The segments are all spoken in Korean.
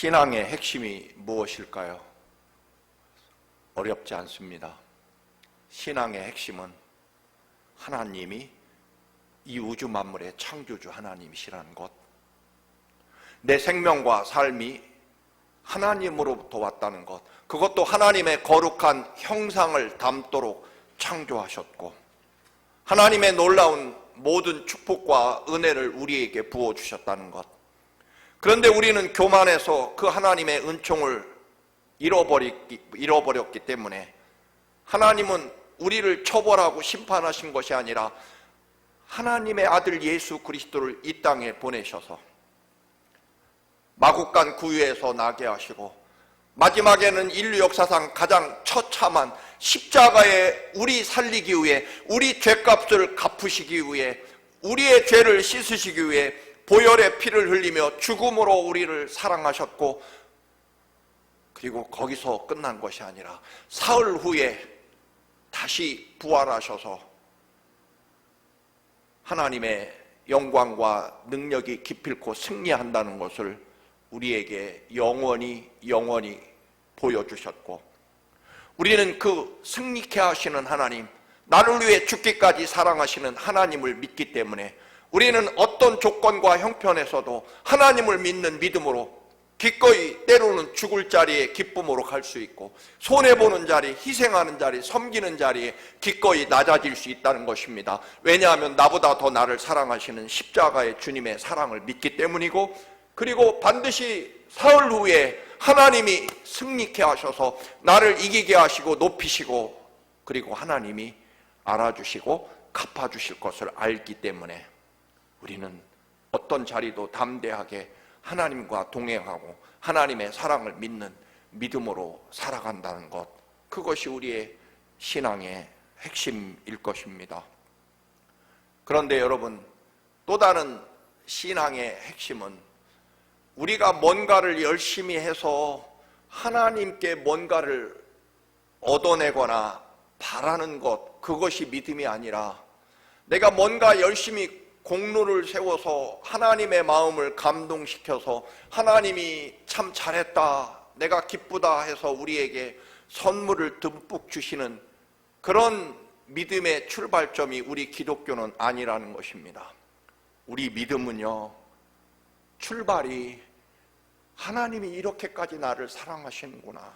신앙의 핵심이 무엇일까요? 어렵지 않습니다. 신앙의 핵심은 하나님이 이 우주 만물의 창조주 하나님이시라는 것, 내 생명과 삶이 하나님으로부터 왔다는 것, 그것도 하나님의 거룩한 형상을 담도록 창조하셨고 하나님의 놀라운 모든 축복과 은혜를 우리에게 부어주셨다는 것. 그런데 우리는 교만해서 그 하나님의 은총을 잃어버렸기 때문에 하나님은 우리를 처벌하고 심판하신 것이 아니라 하나님의 아들 예수 그리스도를 이 땅에 보내셔서 마국간 구유에서 나게 하시고 마지막에는 인류 역사상 가장 처참한 십자가에 우리 살리기 위해, 우리 죄값을 갚으시기 위해, 우리의 죄를 씻으시기 위해 보혈의 피를 흘리며 죽음으로 우리를 사랑하셨고, 그리고 거기서 끝난 것이 아니라 사흘 후에 다시 부활하셔서 하나님의 영광과 능력이 기필코 승리한다는 것을 우리에게 영원히 보여주셨고, 우리는 그 승리케 하시는 하나님, 나를 위해 죽기까지 사랑하시는 하나님을 믿기 때문에 우리는 어떤 조건과 형편에서도 하나님을 믿는 믿음으로 기꺼이 때로는 죽을 자리에 기쁨으로 갈 수 있고, 손해보는 자리, 희생하는 자리, 섬기는 자리에 기꺼이 낮아질 수 있다는 것입니다. 왜냐하면 나보다 더 나를 사랑하시는 십자가의 주님의 사랑을 믿기 때문이고, 그리고 반드시 사흘 후에 하나님이 승리케 하셔서 나를 이기게 하시고 높이시고, 그리고 하나님이 알아주시고 갚아주실 것을 알기 때문에 우리는 어떤 자리도 담대하게 하나님과 동행하고 하나님의 사랑을 믿는 믿음으로 살아간다는 것, 그것이 우리의 신앙의 핵심일 것입니다. 그런데 여러분, 또 다른 신앙의 핵심은 우리가 뭔가를 열심히 해서 하나님께 뭔가를 얻어내거나 바라는 것, 그것이 믿음이 아니라 내가 뭔가 열심히 공로를 세워서 하나님의 마음을 감동시켜서 하나님이 참 잘했다, 내가 기쁘다 해서 우리에게 선물을 듬뿍 주시는 그런 믿음의 출발점이 우리 기독교는 아니라는 것입니다. 우리 믿음은요, 출발이 하나님이 이렇게까지 나를 사랑하시는구나,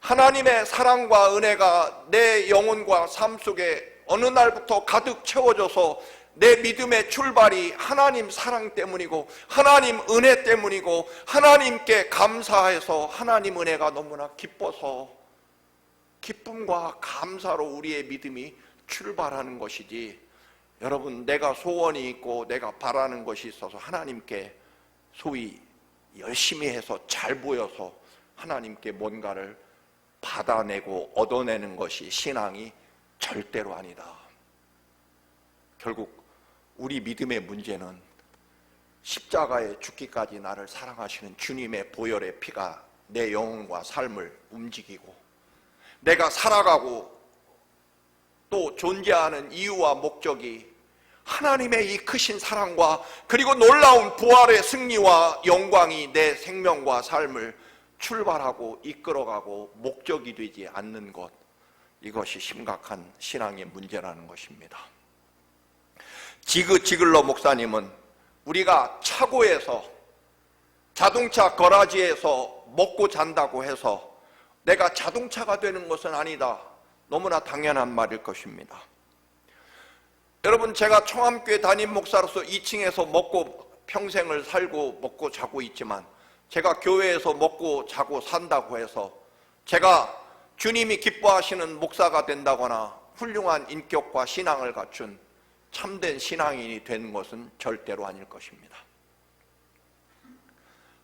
하나님의 사랑과 은혜가 내 영혼과 삶 속에 어느 날부터 가득 채워져서 내 믿음의 출발이 하나님 사랑 때문이고 하나님 은혜 때문이고 하나님께 감사해서 하나님 은혜가 너무나 기뻐서 기쁨과 감사로 우리의 믿음이 출발하는 것이지, 여러분, 내가 소원이 있고 내가 바라는 것이 있어서 하나님께 소위 열심히 해서 잘 보여서 하나님께 뭔가를 받아내고 얻어내는 것이 신앙이 절대로 아니다. 결국 우리 믿음의 문제는 십자가에 죽기까지 나를 사랑하시는 주님의 보혈의 피가 내 영혼과 삶을 움직이고 내가 살아가고 또 존재하는 이유와 목적이 하나님의 이 크신 사랑과 그리고 놀라운 부활의 승리와 영광이 내 생명과 삶을 출발하고 이끌어가고 목적이 되지 않는 것, 이것이 심각한 신앙의 문제라는 것입니다. 지글러 목사님은 우리가 차고에서, 자동차 거라지에서 먹고 잔다고 해서 내가 자동차가 되는 것은 아니다, 너무나 당연한 말일 것입니다. 여러분, 제가 청암교회 담임 목사로서 2층에서 먹고 평생을 살고 먹고 자고 있지만, 제가 교회에서 먹고 자고 산다고 해서 제가 주님이 기뻐하시는 목사가 된다거나 훌륭한 인격과 신앙을 갖춘 참된 신앙인이 되는 것은 절대로 아닐 것입니다.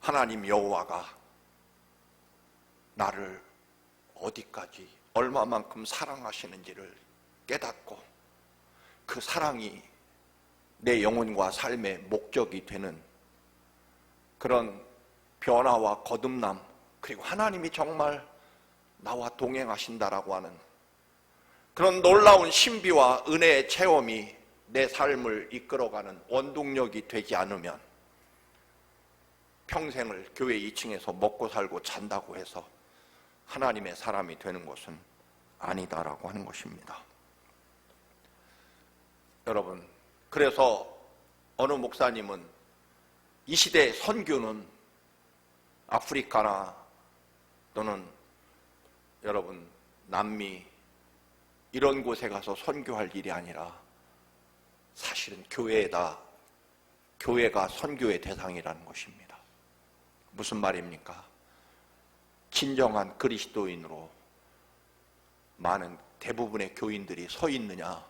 하나님 여호와가 나를 어디까지 얼마만큼 사랑하시는지를 깨닫고 그 사랑이 내 영혼과 삶의 목적이 되는 그런 변화와 거듭남, 그리고 하나님이 정말 나와 동행하신다라고 하는 그런 놀라운 신비와 은혜의 체험이 내 삶을 이끌어가는 원동력이 되지 않으면 평생을 교회 2층에서 먹고 살고 잔다고 해서 하나님의 사람이 되는 것은 아니다라고 하는 것입니다. 여러분, 그래서 어느 목사님은 이 시대의 선교는 아프리카나 또는 여러분 남미 이런 곳에 가서 선교할 일이 아니라 사실은 교회다. 교회가 선교의 대상이라는 것입니다. 무슨 말입니까? 진정한 그리스도인으로 많은 대부분의 교인들이 서 있느냐?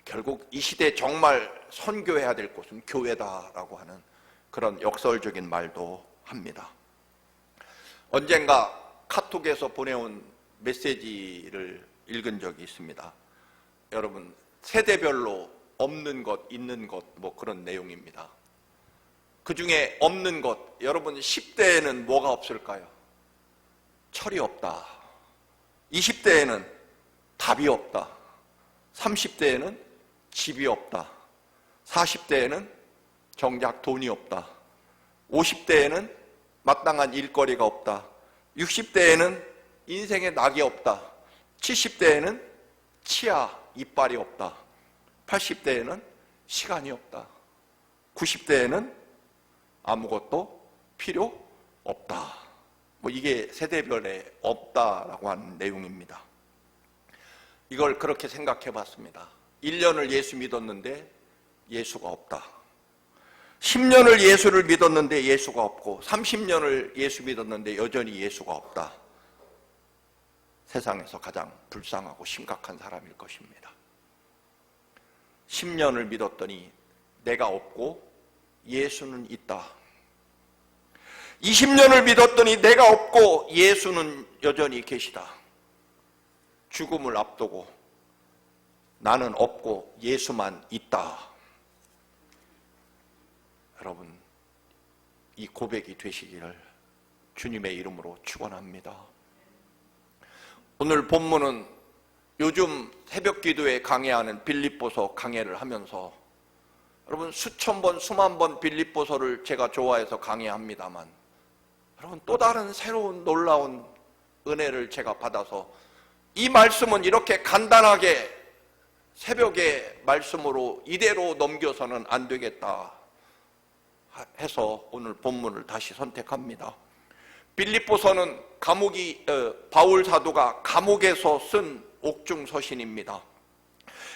결국 이 시대에 정말 선교해야 될 곳은 교회다라고 하는 그런 역설적인 말도 합니다. 언젠가 카톡에서 보내온 메시지를 읽은 적이 있습니다. 여러분, 세대별로 없는 것, 있는 것, 뭐 그런 내용입니다. 그 중에 없는 것, 여러분 10대에는 뭐가 없을까요? 철이 없다. 20대에는 답이 없다. 30대에는 집이 없다. 40대에는 정작 돈이 없다. 50대에는 마땅한 일거리가 없다. 60대에는 인생에 낙이 없다. 70대에는 치아, 이빨이 없다. 80대에는 시간이 없다. 90대에는 아무것도 필요 없다. 뭐 이게 세대별에 없다라고 하는 내용입니다. 이걸 그렇게 생각해 봤습니다. 1년을 예수 믿었는데 예수가 없다. 10년을 예수를 믿었는데 예수가 없고 30년을 예수 믿었는데 여전히 예수가 없다. 세상에서 가장 불쌍하고 심각한 사람일 것입니다. 10년을 믿었더니 내가 없고 예수는 있다. 20년을 믿었더니 내가 없고 예수는 여전히 계시다. 죽음을 앞두고 나는 없고 예수만 있다. 여러분, 이 고백이 되시기를 주님의 이름으로 축원합니다. 오늘 본문은 요즘 새벽 기도에 강해하는 빌립보서 강해를 하면서 여러분 수천 번, 수만 번 빌립보서를 제가 좋아해서 강해합니다만 여러분 또 다른 새로운 놀라운 은혜를 제가 받아서 이 말씀은 이렇게 간단하게 새벽의 말씀으로 이대로 넘겨서는 안 되겠다 해서 오늘 본문을 다시 선택합니다. 빌립보서는 바울 사도가 감옥에서 쓴 옥중 서신입니다.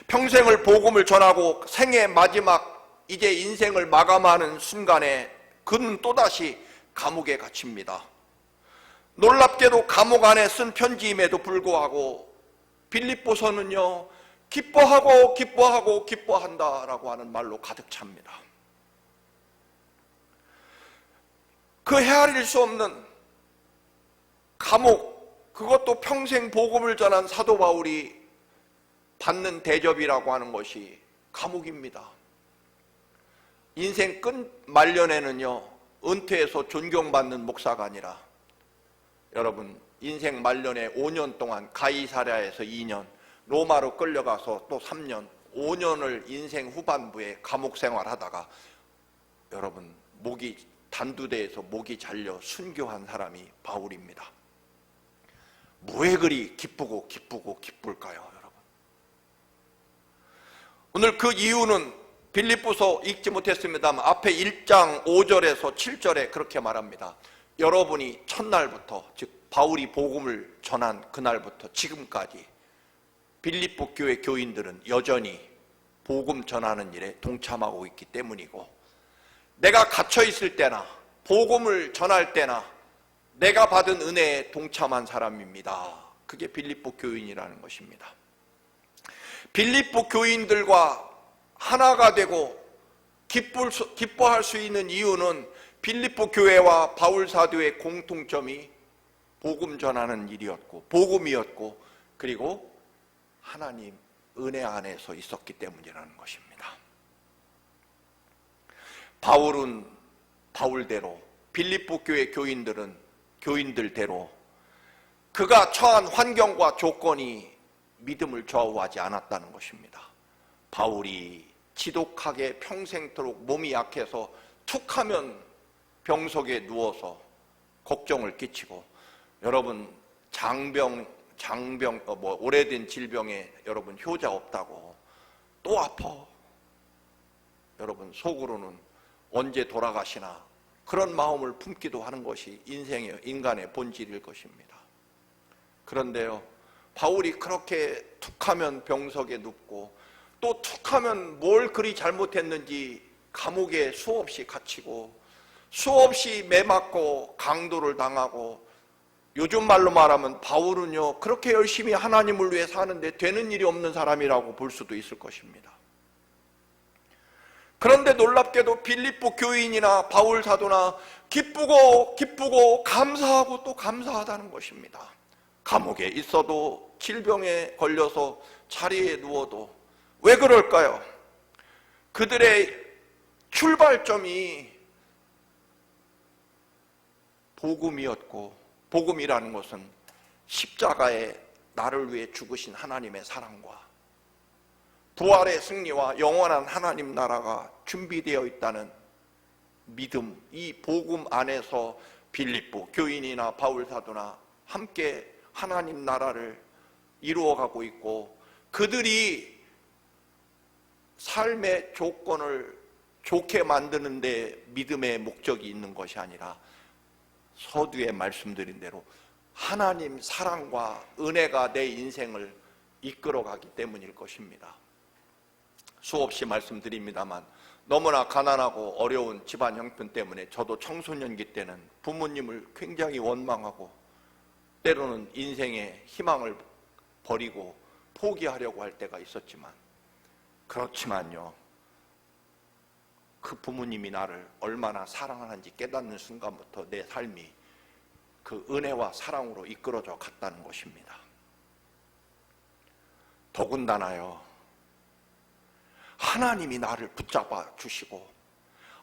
평생을 복음을 전하고 생의 마지막 이제 인생을 마감하는 순간에 그는 또다시 감옥에 갇힙니다. 놀랍게도 감옥 안에 쓴 편지임에도 불구하고 빌립보서는요 기뻐하고 기뻐하고 기뻐한다라고 하는 말로 가득 찹니다. 그 헤아릴 수 없는 감옥, 그것도 평생 복음을 전한 사도 바울이 받는 대접이라고 하는 것이 감옥입니다. 인생 끝 말년에는요 은퇴해서 존경받는 목사가 아니라 여러분 인생 말년에 5년 동안 가이사랴에서 2년, 로마로 끌려가서 또 3년, 5년을 인생 후반부에 감옥 생활하다가 여러분 단두대에서 목이 잘려 순교한 사람이 바울입니다. 왜 그리 기쁘고 기쁠까요, 여러분? 오늘 그 이유는 빌립보서 읽지 못했습니다만 앞에 1장 5절에서 7절에 그렇게 말합니다. 여러분이 첫날부터, 즉 바울이 복음을 전한 그날부터 지금까지 빌립보 교회 교인들은 여전히 복음 전하는 일에 동참하고 있기 때문이고, 내가 갇혀 있을 때나 복음을 전할 때나 내가 받은 은혜에 동참한 사람입니다. 그게 빌립보 교인이라는 것입니다. 빌립보 교인들과 하나가 되고 기뻐할 수 있는 이유는 빌립보 교회와 바울 사도의 공통점이 복음 전하는 일이었고 복음이었고 그리고 하나님 은혜 안에서 있었기 때문이라는 것입니다. 바울은 바울대로, 빌립보 교회 교인들은 교인들대로 그가 처한 환경과 조건이 믿음을 좌우하지 않았다는 것입니다. 바울이 지독하게 평생토록 몸이 약해서 툭하면 병석에 누워서 걱정을 끼치고, 여러분 오래된 질병에 여러분 효자 없다고 또 아파. 여러분 속으로는 언제 돌아가시나 그런 마음을 품기도 하는 것이 인간의 본질일 것입니다. 그런데요, 바울이 그렇게 툭하면 병석에 눕고 또 툭하면 뭘 그리 잘못했는지 감옥에 수없이 갇히고 수없이 매맞고 강도를 당하고, 요즘 말로 말하면 바울은요 그렇게 열심히 하나님을 위해 사는데 되는 일이 없는 사람이라고 볼 수도 있을 것입니다. 그런데 놀랍게도 빌립보 교인이나 바울 사도나 기쁘고 감사하고 또 감사하다는 것입니다. 감옥에 있어도 질병에 걸려서 자리에 누워도 왜 그럴까요? 그들의 출발점이 복음이었고, 복음이라는 것은 십자가에 나를 위해 죽으신 하나님의 사랑과 부활의 승리와 영원한 하나님 나라가 준비되어 있다는 믿음, 이 복음 안에서 빌립보 교인이나 바울 사도나 함께 하나님 나라를 이루어가고 있고, 그들이 삶의 조건을 좋게 만드는 데 믿음의 목적이 있는 것이 아니라 서두에 말씀드린 대로 하나님 사랑과 은혜가 내 인생을 이끌어가기 때문일 것입니다. 수없이 말씀드립니다만 너무나 가난하고 어려운 집안 형편 때문에 저도 청소년기 때는 부모님을 굉장히 원망하고 때로는 인생의 희망을 버리고 포기하려고 할 때가 있었지만, 그렇지만요, 그 부모님이 나를 얼마나 사랑하는지 깨닫는 순간부터 내 삶이 그 은혜와 사랑으로 이끌어져 갔다는 것입니다. 더군다나요, 하나님이 나를 붙잡아 주시고,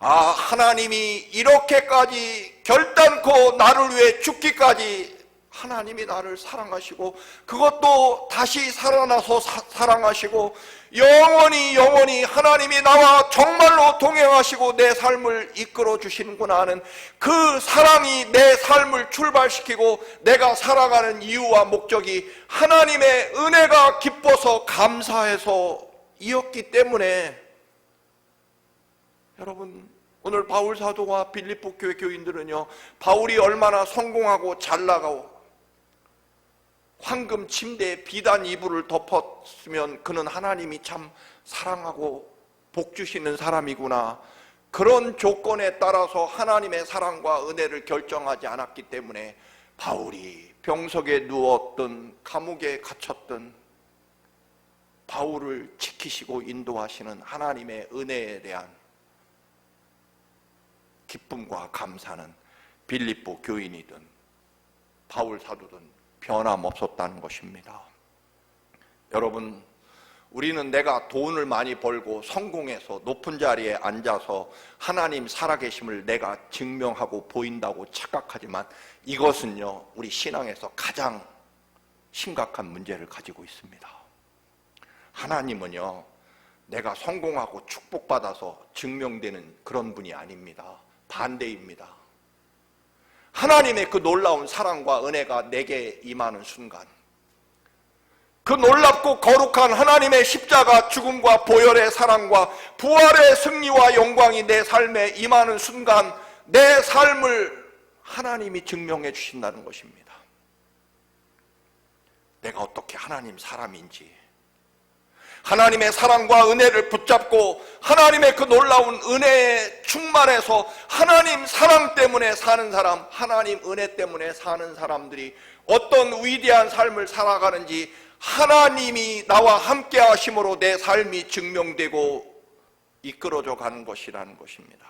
하나님이 이렇게까지 결단코 나를 위해 죽기까지 하나님이 나를 사랑하시고, 그것도 다시 살아나서 사랑하시고, 영원히 하나님이 나와 정말로 동행하시고 내 삶을 이끌어 주시는구나 하는 그 사랑이 내 삶을 출발시키고 내가 살아가는 이유와 목적이 하나님의 은혜가 기뻐서 감사해서 이었기 때문에, 여러분 오늘 바울 사도와 빌립보 교회 교인들은요, 바울이 얼마나 성공하고 잘나가고 황금 침대에 비단 이불을 덮었으면 그는 하나님이 참 사랑하고 복 주시는 사람이구나, 그런 조건에 따라서 하나님의 사랑과 은혜를 결정하지 않았기 때문에 바울이 병석에 누웠던, 감옥에 갇혔던 바울을 지키시고 인도하시는 하나님의 은혜에 대한 기쁨과 감사는 빌립보 교인이든 바울 사도든 변함없었다는 것입니다. 여러분, 우리는 내가 돈을 많이 벌고 성공해서 높은 자리에 앉아서 하나님 살아계심을 내가 증명하고 보인다고 착각하지만, 이것은요 우리 신앙에서 가장 심각한 문제를 가지고 있습니다. 하나님은요 내가 성공하고 축복받아서 증명되는 그런 분이 아닙니다. 반대입니다. 하나님의 그 놀라운 사랑과 은혜가 내게 임하는 순간, 그 놀랍고 거룩한 하나님의 십자가 죽음과 보혈의 사랑과 부활의 승리와 영광이 내 삶에 임하는 순간 내 삶을 하나님이 증명해 주신다는 것입니다. 내가 어떻게 하나님 사람인지, 하나님의 사랑과 은혜를 붙잡고 하나님의 그 놀라운 은혜에 충만해서 하나님 사랑 때문에 사는 사람, 하나님 은혜 때문에 사는 사람들이 어떤 위대한 삶을 살아가는지 하나님이 나와 함께 하심으로 내 삶이 증명되고 이끌어져 가는 것이라는 것입니다.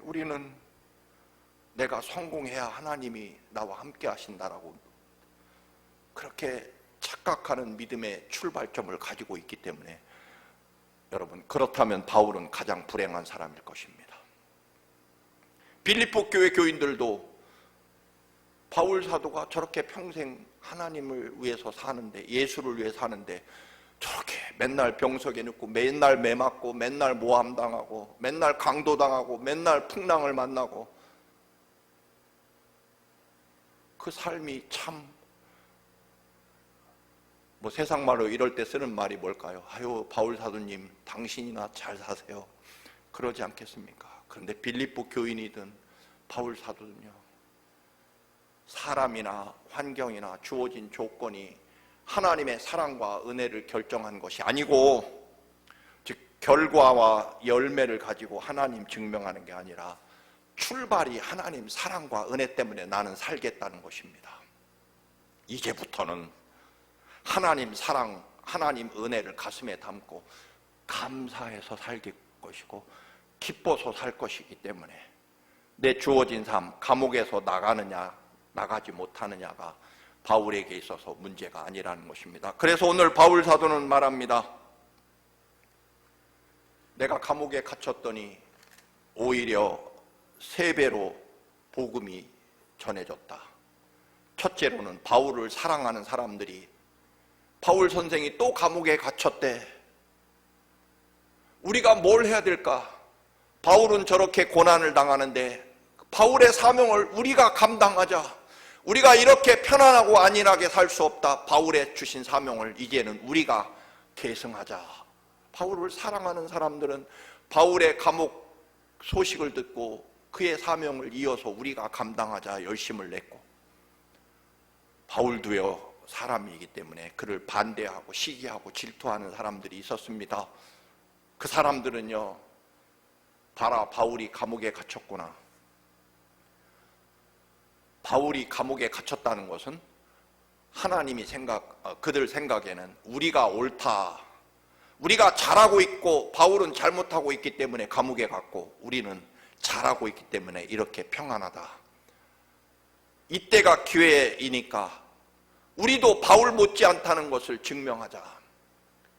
우리는 내가 성공해야 하나님이 나와 함께 하신다라고 그렇게 착각하는 믿음의 출발점을 가지고 있기 때문에, 여러분 그렇다면 바울은 가장 불행한 사람일 것입니다. 빌립보 교회 교인들도 바울 사도가 저렇게 평생 하나님을 위해서 사는데, 예수를 위해 사는데 저렇게 맨날 병석에 넣고 맨날 매 맞고 맨날 모함당하고 맨날 강도당하고 맨날 풍랑을 만나고 그 삶이 참 세상 말로 이럴 때 쓰는 말이 뭘까요? 아유 바울 사도님 당신이나 잘 사세요. 그러지 않겠습니까? 그런데 빌립보 교인이든 바울 사도는요, 사람이나 환경이나 주어진 조건이 하나님의 사랑과 은혜를 결정한 것이 아니고, 즉 결과와 열매를 가지고 하나님 증명하는 게 아니라 출발이 하나님 사랑과 은혜 때문에 나는 살겠다는 것입니다. 이제부터는 하나님 사랑, 하나님 은혜를 가슴에 담고 감사해서 살 것이고 기뻐서 살 것이기 때문에 내 주어진 삶, 감옥에서 나가느냐 나가지 못하느냐가 바울에게 있어서 문제가 아니라는 것입니다. 그래서 오늘 바울 사도는 말합니다. 내가 감옥에 갇혔더니 오히려 3배로 복음이 전해졌다. 첫째로는 바울을 사랑하는 사람들이 바울 선생이 또 감옥에 갇혔대. 우리가 뭘 해야 될까? 바울은 저렇게 고난을 당하는데 바울의 사명을 우리가 감당하자. 우리가 이렇게 편안하고 안일하게 살 수 없다. 바울의 주신 사명을 이제는 우리가 계승하자. 바울을 사랑하는 사람들은 바울의 감옥 소식을 듣고 그의 사명을 이어서 우리가 감당하자 열심을 냈고, 바울도요 사람이기 때문에 그를 반대하고 시기하고 질투하는 사람들이 있었습니다. 그 사람들은요, 봐라 바울이 감옥에 갇혔구나. 바울이 감옥에 갇혔다는 것은 하나님이 그들 생각에는 우리가 옳다, 우리가 잘하고 있고 바울은 잘못하고 있기 때문에 감옥에 갔고 우리는 잘하고 있기 때문에 이렇게 평안하다. 이때가 기회이니까 우리도 바울 못지않다는 것을 증명하자.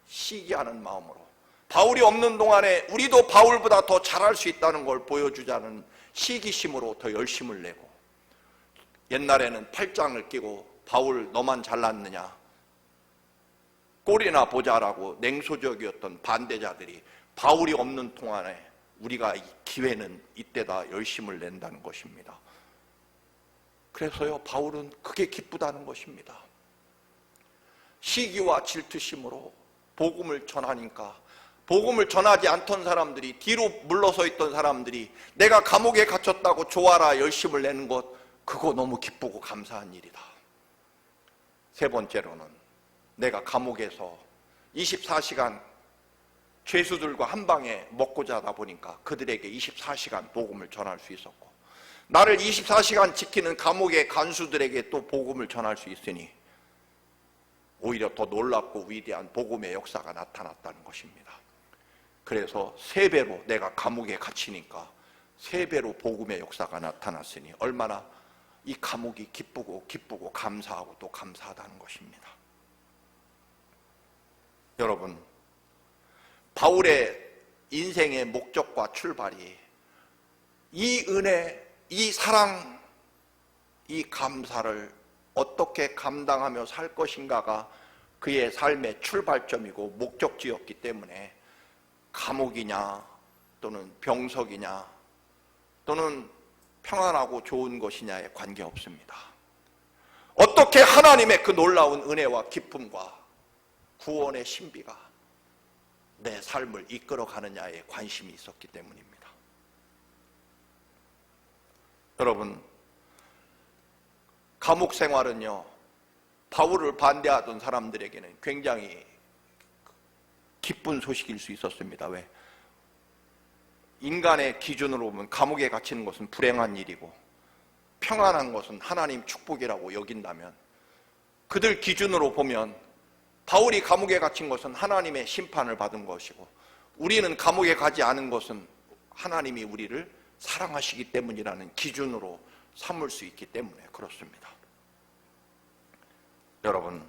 시기하는 마음으로 바울이 없는 동안에 우리도 바울보다 더 잘할 수 있다는 걸 보여주자는 시기심으로 더 열심을 내고, 옛날에는 팔짱을 끼고 바울 너만 잘났느냐 꼴이나 보자라고 냉소적이었던 반대자들이 바울이 없는 동안에 우리가 이 기회는 이때다 열심을 낸다는 것입니다. 그래서요 바울은 그게 기쁘다는 것입니다. 시기와 질투심으로 복음을 전하니까 복음을 전하지 않던 사람들이, 뒤로 물러서 있던 사람들이 내가 감옥에 갇혔다고 좋아라 열심을 내는 것, 그거 너무 기쁘고 감사한 일이다. 세 번째로는 내가 감옥에서 24시간 죄수들과 한 방에 먹고 자다 보니까 그들에게 24시간 복음을 전할 수 있었고, 나를 24시간 지키는 감옥의 간수들에게 또 복음을 전할 수 있으니 오히려 더 놀랍고 위대한 복음의 역사가 나타났다는 것입니다. 그래서 3배로 내가 감옥에 갇히니까 3배로 복음의 역사가 나타났으니 얼마나 이 감옥이 기쁘고 감사하고 또 감사하다는 것입니다. 여러분, 바울의 인생의 목적과 출발이 이 은혜, 이 사랑, 이 감사를 어떻게 감당하며 살 것인가가 그의 삶의 출발점이고 목적지였기 때문에 감옥이냐 또는 병석이냐 또는 평안하고 좋은 것이냐에 관계없습니다. 어떻게 하나님의 그 놀라운 은혜와 기쁨과 구원의 신비가 내 삶을 이끌어가느냐에 관심이 있었기 때문입니다. 여러분, 감옥 생활은요 바울을 반대하던 사람들에게는 굉장히 기쁜 소식일 수 있었습니다. 왜? 인간의 기준으로 보면 감옥에 갇히는 것은 불행한 일이고 평안한 것은 하나님 축복이라고 여긴다면, 그들 기준으로 보면 바울이 감옥에 갇힌 것은 하나님의 심판을 받은 것이고 우리는 감옥에 가지 않은 것은 하나님이 우리를 사랑하시기 때문이라는 기준으로 삼을 수 있기 때문에 그렇습니다. 여러분,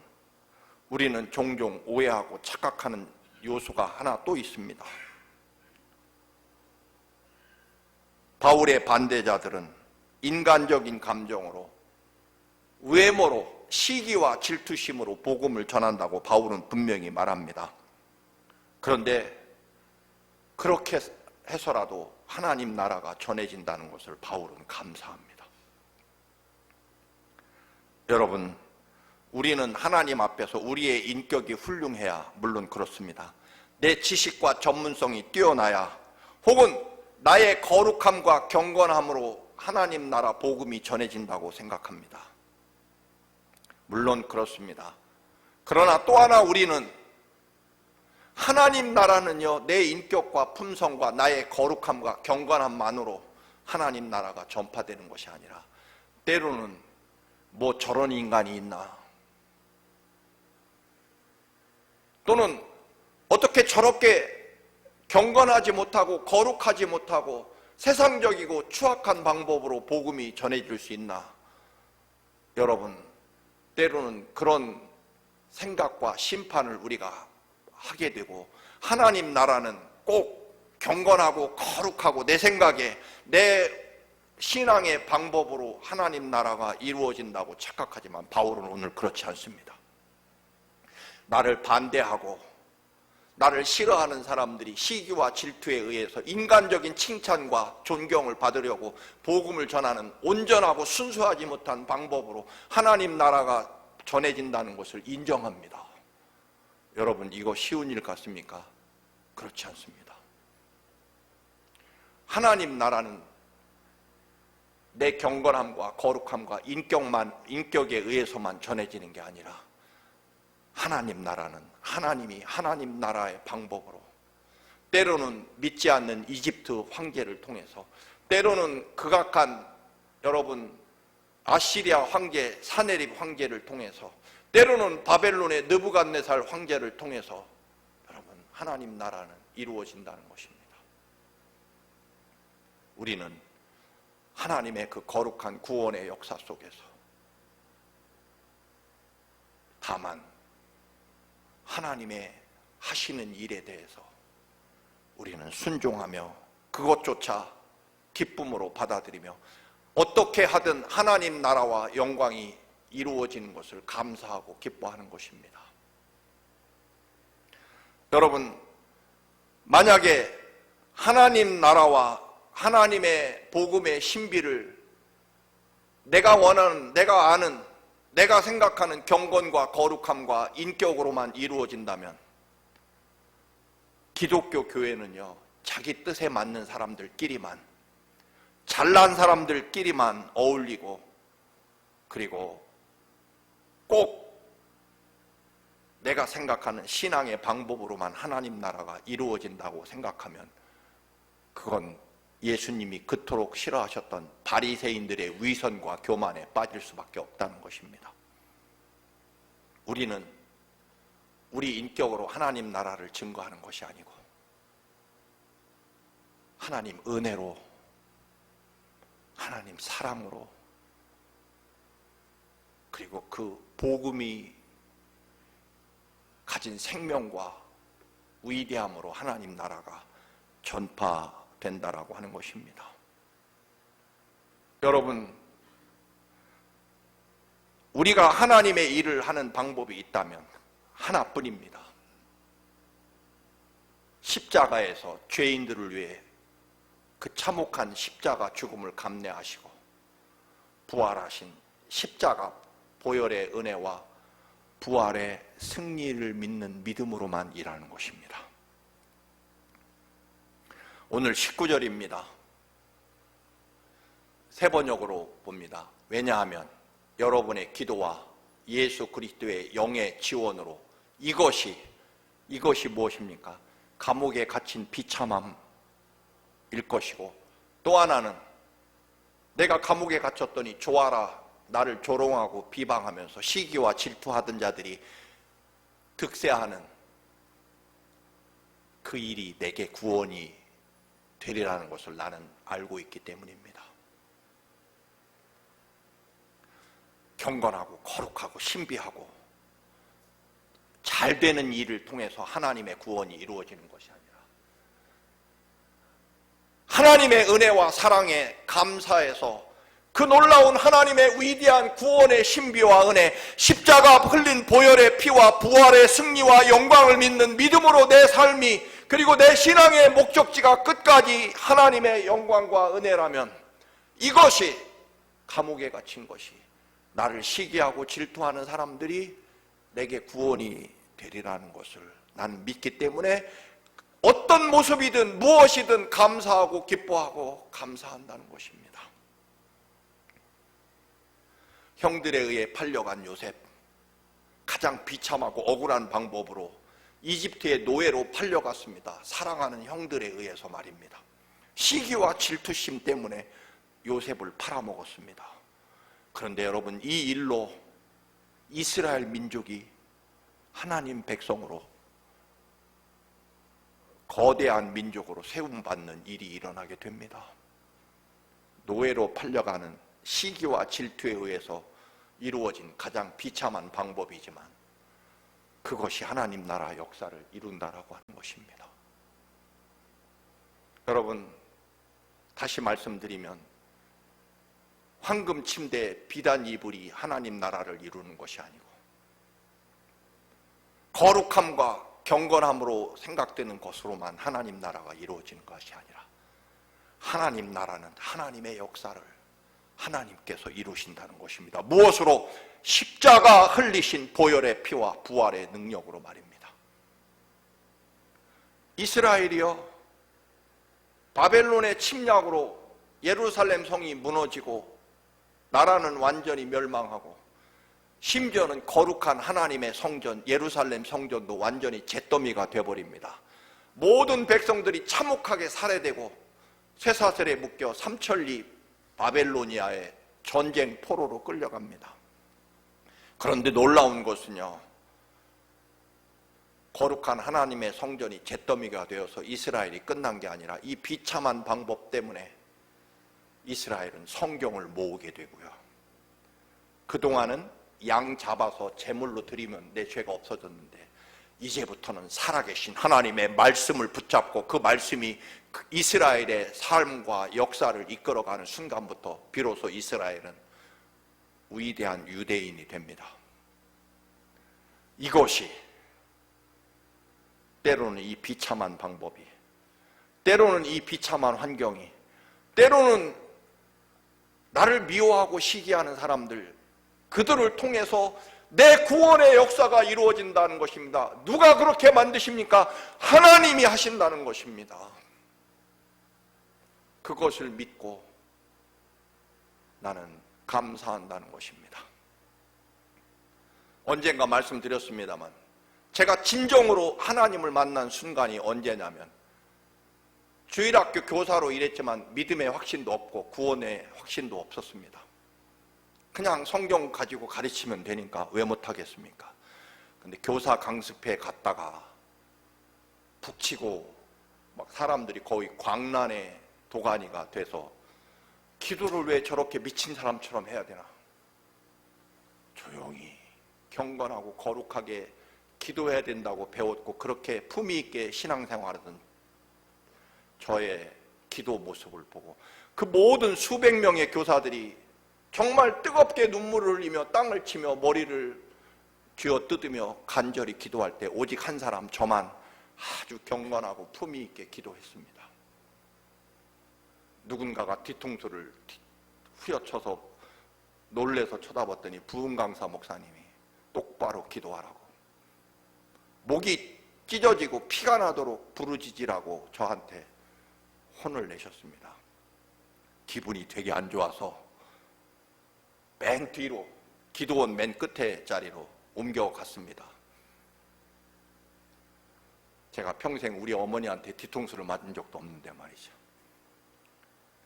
우리는 종종 오해하고 착각하는 요소가 하나 또 있습니다. 바울의 반대자들은 인간적인 감정으로, 외모로, 시기와 질투심으로 복음을 전한다고 바울은 분명히 말합니다. 그런데 그렇게 해서라도 하나님 나라가 전해진다는 것을 바울은 감사합니다. 여러분, 우리는 하나님 앞에서 우리의 인격이 훌륭해야 물론 그렇습니다. 내 지식과 전문성이 뛰어나야 혹은 나의 거룩함과 경건함으로 하나님 나라 복음이 전해진다고 생각합니다. 물론 그렇습니다. 그러나 또 하나 우리는 하나님 나라는요, 내 인격과 품성과 나의 거룩함과 경건함만으로 하나님 나라가 전파되는 것이 아니라 때로는 뭐 저런 인간이 있나, 또는 어떻게 저렇게 경건하지 못하고 거룩하지 못하고 세상적이고 추악한 방법으로 복음이 전해질 수 있나. 여러분, 때로는 그런 생각과 심판을 우리가 하게 되고, 하나님 나라는 꼭 경건하고 거룩하고 내 생각에 내 신앙의 방법으로 하나님 나라가 이루어진다고 착각하지만 바울은 오늘 그렇지 않습니다. 나를 반대하고 나를 싫어하는 사람들이 시기와 질투에 의해서 인간적인 칭찬과 존경을 받으려고 복음을 전하는 온전하고 순수하지 못한 방법으로 하나님 나라가 전해진다는 것을 인정합니다. 여러분, 이거 쉬운 일 같습니까? 그렇지 않습니다. 하나님 나라는 내 경건함과 거룩함과 인격에 의해서만 전해지는 게 아니라 하나님 나라는 하나님이 하나님 나라의 방법으로, 때로는 믿지 않는 이집트 황제를 통해서, 때로는 극악한 여러분 아시리아 황제 사네립 황제를 통해서, 때로는 바벨론의 느부갓네살 황제를 통해서 여러분 하나님 나라는 이루어진다는 것입니다. 우리는 하나님의 그 거룩한 구원의 역사 속에서 다만 하나님의 하시는 일에 대해서 우리는 순종하며 그것조차 기쁨으로 받아들이며 어떻게 하든 하나님 나라와 영광이 이루어지는 것을 감사하고 기뻐하는 것입니다. 여러분, 만약에 하나님 나라와 하나님의 복음의 신비를 내가 원하는, 내가 아는, 내가 생각하는 경건과 거룩함과 인격으로만 이루어진다면 기독교 교회는요, 자기 뜻에 맞는 사람들끼리만, 잘난 사람들끼리만 어울리고, 그리고 꼭 내가 생각하는 신앙의 방법으로만 하나님 나라가 이루어진다고 생각하면 그건 예수님이 그토록 싫어하셨던 바리새인들의 위선과 교만에 빠질 수밖에 없다는 것입니다. 우리는 우리 인격으로 하나님 나라를 증거하는 것이 아니고 하나님 은혜로, 하나님 사랑으로, 그리고 그 복음이 가진 생명과 위대함으로 하나님 나라가 전파된다라고 하는 것입니다. 여러분, 우리가 하나님의 일을 하는 방법이 있다면 하나뿐입니다. 십자가에서 죄인들을 위해 그 참혹한 십자가 죽음을 감내하시고 부활하신 십자가 보혈의 은혜와 부활의 승리를 믿는 믿음으로만 일하는 것입니다. 오늘 19절입니다. 세 번역으로 봅니다. 왜냐하면 여러분의 기도와 예수 그리스도의 영의 지원으로 이것이 무엇입니까? 감옥에 갇힌 비참함일 것이고, 또 하나는 내가 감옥에 갇혔더니 좋아라, 나를 조롱하고 비방하면서 시기와 질투하던 자들이 득세하는 그 일이 내게 구원이 되리라는 것을 나는 알고 있기 때문입니다. 경건하고 거룩하고 신비하고 잘 되는 일을 통해서 하나님의 구원이 이루어지는 것이 아니라 하나님의 은혜와 사랑에 감사해서 그 놀라운 하나님의 위대한 구원의 신비와 은혜, 십자가 흘린 보혈의 피와 부활의 승리와 영광을 믿는 믿음으로 내 삶이, 그리고 내 신앙의 목적지가 끝까지 하나님의 영광과 은혜라면, 이것이 감옥에 갇힌 것이 나를 시기하고 질투하는 사람들이 내게 구원이 되리라는 것을 나는 믿기 때문에 어떤 모습이든 무엇이든 감사하고 기뻐하고 감사한다는 것입니다. 형들에 의해 팔려간 요셉, 가장 비참하고 억울한 방법으로 이집트의 노예로 팔려갔습니다. 사랑하는 형들에 의해서 말입니다. 시기와 질투심 때문에 요셉을 팔아먹었습니다. 그런데 여러분, 이 일로 이스라엘 민족이 하나님 백성으로, 거대한 민족으로 세움받는 일이 일어나게 됩니다. 노예로 팔려가는 시기와 질투에 의해서 이루어진 가장 비참한 방법이지만 그것이 하나님 나라 역사를 이룬다라고 하는 것입니다. 여러분, 다시 말씀드리면 황금 침대 비단 이불이 하나님 나라를 이루는 것이 아니고 거룩함과 경건함으로 생각되는 것으로만 하나님 나라가 이루어지는 것이 아니라 하나님 나라는 하나님의 역사를 하나님께서 이루신다는 것입니다. 무엇으로? 십자가 흘리신 보혈의 피와 부활의 능력으로 말입니다. 이스라엘이요, 바벨론의 침략으로 예루살렘 성이 무너지고 나라는 완전히 멸망하고, 심지어는 거룩한 하나님의 성전, 예루살렘 성전도 완전히 잿더미가 되어버립니다. 모든 백성들이 참혹하게 살해되고 쇠사슬에 묶여 삼천리 바벨로니아의 전쟁 포로로 끌려갑니다. 그런데 놀라운 것은요, 거룩한 하나님의 성전이 잿더미가 되어서 이스라엘이 끝난 게 아니라 이 비참한 방법 때문에 이스라엘은 성경을 모으게 되고요, 그동안은 양 잡아서 제물로 드리면 내 죄가 없어졌는데 이제부터는 살아계신 하나님의 말씀을 붙잡고 그 말씀이 이스라엘의 삶과 역사를 이끌어가는 순간부터 비로소 이스라엘은 위대한 유대인이 됩니다. 이것이 때로는 이 비참한 방법이, 때로는 이 비참한 환경이, 때로는 나를 미워하고 시기하는 사람들, 그들을 통해서 내 구원의 역사가 이루어진다는 것입니다. 누가 그렇게 만드십니까? 하나님이 하신다는 것입니다. 그것을 믿고 나는 감사한다는 것입니다. 언젠가 말씀드렸습니다만 제가 진정으로 하나님을 만난 순간이 언제냐면, 주일학교 교사로 일했지만 믿음의 확신도 없고 구원의 확신도 없었습니다. 그냥 성경 가지고 가르치면 되니까 왜 못하겠습니까? 근데 교사 강습회 갔다가 북치고 막 사람들이 거의 광란의 도가니가 돼서 기도를 왜 저렇게 미친 사람처럼 해야 되나? 조용히 경건하고 거룩하게 기도해야 된다고 배웠고 그렇게 품위 있게 신앙생활하던 저의 기도 모습을 보고 그 모든 수백 명의 교사들이 정말 뜨겁게 눈물을 흘리며 땅을 치며 머리를 쥐어뜯으며 간절히 기도할 때 오직 한 사람, 저만 아주 경건하고 품위 있게 기도했습니다. 누군가가 뒤통수를 후려쳐서 놀래서 쳐다봤더니 부흥강사 목사님이 똑바로 기도하라고, 목이 찢어지고 피가 나도록 부르짖으라고 저한테 혼을 내셨습니다. 기분이 되게 안 좋아서 맨 뒤로, 기도원 맨 끝에 자리로 옮겨갔습니다. 제가 평생 우리 어머니한테 뒤통수를 맞은 적도 없는데 말이죠.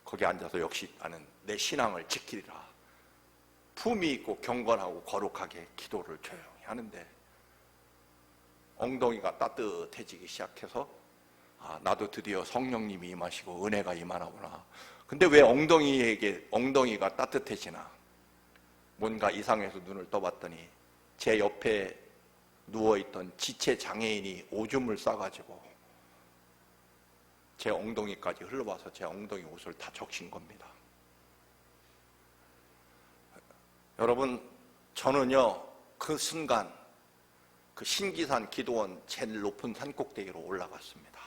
거기 앉아서 역시 나는 내 신앙을 지키리라, 품위 있고 경건하고 거룩하게 기도를 조용히 하는데 엉덩이가 따뜻해지기 시작해서 나도 드디어 성령님이 임하시고 은혜가 임하나구나. 근데 왜 엉덩이가 따뜻해지나? 뭔가 이상해서 눈을 떠봤더니 제 옆에 누워있던 지체 장애인이 오줌을 싸가지고 제 엉덩이까지 흘러와서 제 엉덩이 옷을 다 적신 겁니다. 여러분, 저는요, 그 순간 그 신기산 기도원 제일 높은 산 꼭대기로 올라갔습니다.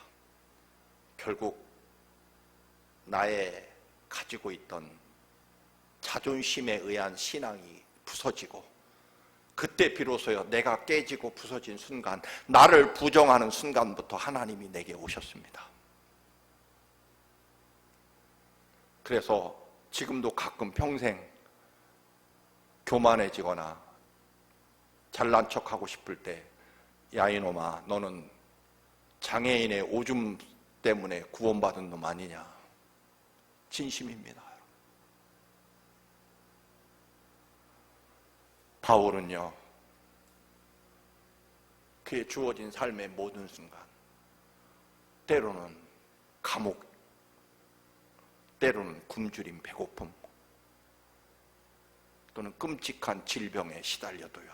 결국 나의 가지고 있던 자존심에 의한 신앙이 부서지고, 그때 비로소요 내가 깨지고 부서진 순간, 나를 부정하는 순간부터 하나님이 내게 오셨습니다. 그래서 지금도 가끔 평생 교만해지거나 잘난 척하고 싶을 때, 야 이놈아, 너는 장애인의 오줌 때문에 구원받은 놈 아니냐. 진심입니다. 바울은요, 그의 주어진 삶의 모든 순간, 때로는 감옥, 때로는 굶주림, 배고픔, 또는 끔찍한 질병에 시달려도요,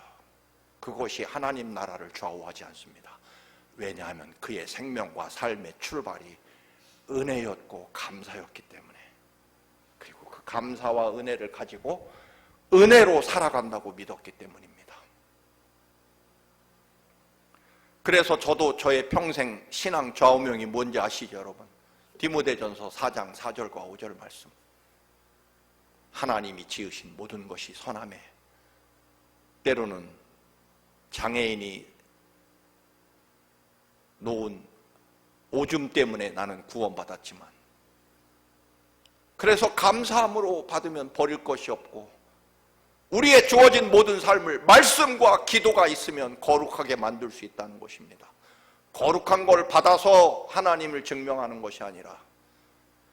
그것이 하나님 나라를 좌우하지 않습니다. 왜냐하면 그의 생명과 삶의 출발이 은혜였고 감사였기 때문에, 그리고 그 감사와 은혜를 가지고 은혜로 살아간다고 믿었기 때문입니다. 그래서 저도 저의 평생 신앙 좌우명이 뭔지 아시죠, 여러분? 디모데전서 4장 4절과 5절 말씀. 하나님이 지으신 모든 것이 선하매, 때로는 장애인이 놓은 오줌 때문에 나는 구원받았지만, 그래서 감사함으로 받으면 버릴 것이 없고, 우리의 주어진 모든 삶을 말씀과 기도가 있으면 거룩하게 만들 수 있다는 것입니다. 거룩한 걸 받아서 하나님을 증명하는 것이 아니라,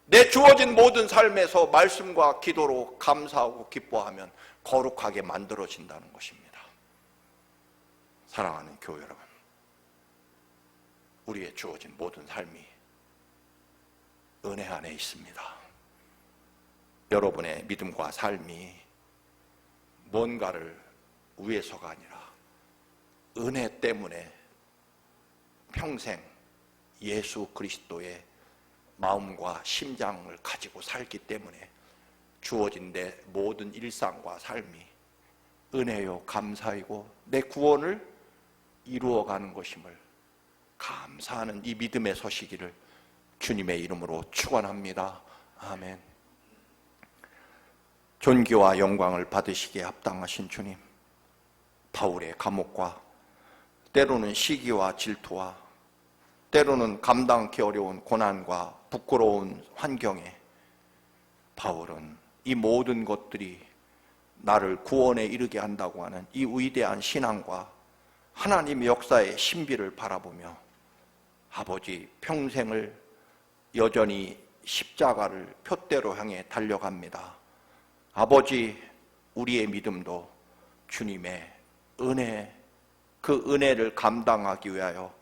내 주어진 모든 삶에서 말씀과 기도로 감사하고 기뻐하면 거룩하게 만들어진다는 것입니다. 사랑하는 교회 여러분, 우리의 주어진 모든 삶이 은혜 안에 있습니다. 여러분의 믿음과 삶이 뭔가를 위해서가 아니라 은혜 때문에 평생 예수 그리스도의 마음과 심장을 가지고 살기 때문에 주어진 내 모든 일상과 삶이 은혜요 감사이고 내 구원을 이루어가는 것임을 감사하는 이 믿음의 서시기를 주님의 이름으로 축원합니다. 아멘. 존귀와 영광을 받으시기에 합당하신 주님, 바울의 감옥과 때로는 시기와 질투와 때로는 감당하기 어려운 고난과 부끄러운 환경에 바울은 이 모든 것들이 나를 구원에 이르게 한다고 하는 이 위대한 신앙과 하나님의 역사의 신비를 바라보며 아버지 평생을 여전히 십자가를 표대로 향해 달려갑니다. 아버지, 우리의 믿음도 주님의 은혜, 그 은혜를 감당하기 위하여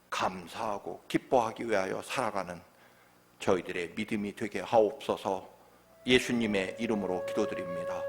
감사하고 기뻐하기 위하여 살아가는 저희들의 믿음이 되게 하옵소서. 예수님의 이름으로 기도드립니다.